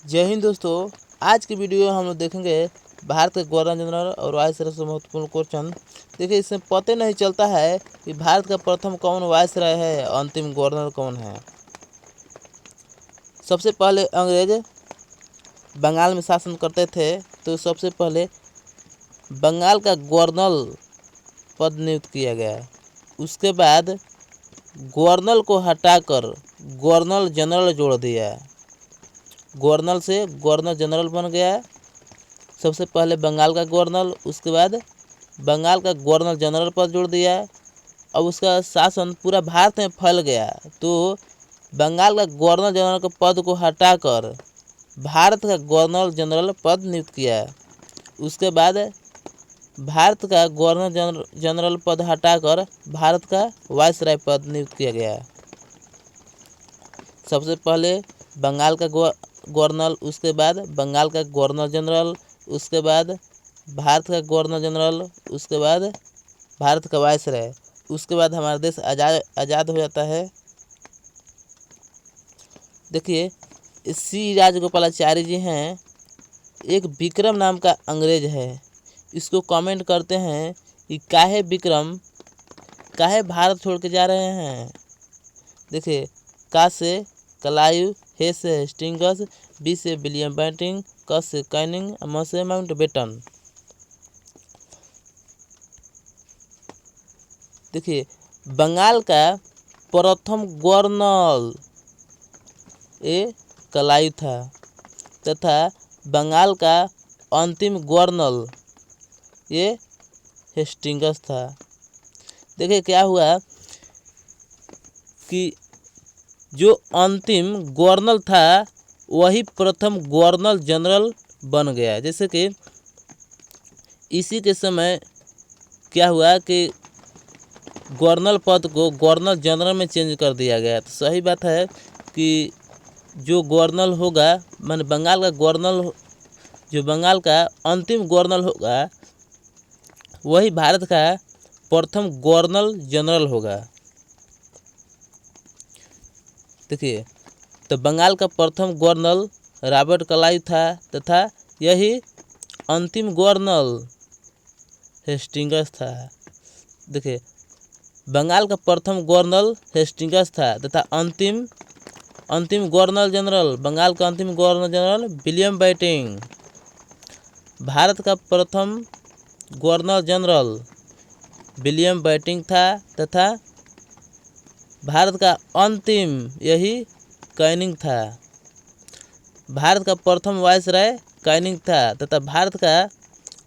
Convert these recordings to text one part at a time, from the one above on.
जय हिंद दोस्तों। आज की वीडियो हम लोग देखेंगे भारत के गवर्नर जनरल और वायसराय से महत्वपूर्ण क्वेश्चन। देखिए, इसमें पता नहीं चलता है कि भारत का प्रथम कौन वायसराय है, अंतिम गवर्नर कौन है। सबसे पहले अंग्रेज बंगाल में शासन करते थे, तो सबसे पहले बंगाल का गवर्नर पद नियुक्त किया गया। उसके बाद गवर्नर को हटाकर गवर्नर जनरल जोड़ दिया। गवर्नर से गवर्नर जनरल बन गया सबसे पहले बंगाल का गवर्नर, उसके बाद बंगाल का गवर्नर जनरल पद जोड़ दिया। अब उसका शासन पूरा भारत में फैल गया, तो बंगाल का गवर्नर जनरल के पद को हटाकर भारत का गवर्नर जनरल पद नियुक्त किया। उसके बाद भारत का गवर्नर जनरल पद हटाकर भारत का वायसराय पद नियुक्त किया गया। सबसे पहले बंगाल का गवर्नर, उसके बाद बंगाल का गवर्नर जनरल, उसके बाद भारत का गवर्नर जनरल, उसके बाद भारत का वायसराय। उसके बाद हमारा देश आज़ाद हो जाता है। देखिए, सी राजगोपालाचारी जी हैं, एक विक्रम नाम का अंग्रेज है। इसको कमेंट करते हैं कि काहे विक्रम काहे भारत छोड़ के जा रहे हैं। देखिए, का से कलायु, हे से हेस्टिंग्स, बी से विलियम बेंटिंग, क से कैनिंग, म से माउंटबेटन। देखिए, बंगाल का प्रथम गवर्नर ये कलायु था तथा बंगाल का अंतिम गवर्नर ये हेस्टिंग्स था। देखिए, क्या हुआ कि जो अंतिम गवर्नर था वही प्रथम गवर्नर जनरल बन गया। जैसे कि इसी के समय क्या हुआ कि गवर्नर पद को गवर्नर जनरल में चेंज कर दिया गया। तो सही बात है कि जो गवर्नर होगा, माने बंगाल का गवर्नर, जो बंगाल का अंतिम गवर्नर होगा वही भारत का प्रथम गवर्नर जनरल होगा। देखिए, तो बंगाल का प्रथम गवर्नर रॉबर्ट क्लाइव था तथा यही अंतिम गवर्नर हेस्टिंग्स था। देखिए, बंगाल का प्रथम गवर्नर हेस्टिंग्स था तथा अंतिम गवर्नर जनरल, बंगाल का अंतिम governor general William Bentinck. Bharat का प्रथम गवर्नर जनरल विलियम बेंटिंग था तथा भारत का अंतिम यही कैनिंग था। भारत का प्रथम वायसराय कैनिंग था तथा भारत का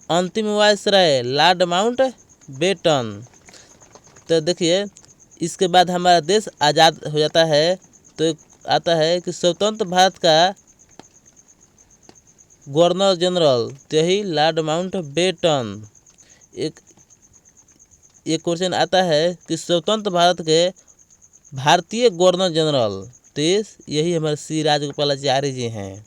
अंतिम वायसराय लॉर्ड माउंटबेटन। तो देखिए, इसके बाद हमारा देश आज़ाद हो जाता है। तो आता है कि स्वतंत्र भारत का गवर्नर जनरल तो यही लॉर्ड माउंटबेटन। एक क्वेश्चन आता है कि स्वतंत्र भारत के भारतीय गवर्नर जनरल, तो यही हमारे सी राजगोपालाचारी जी हैं।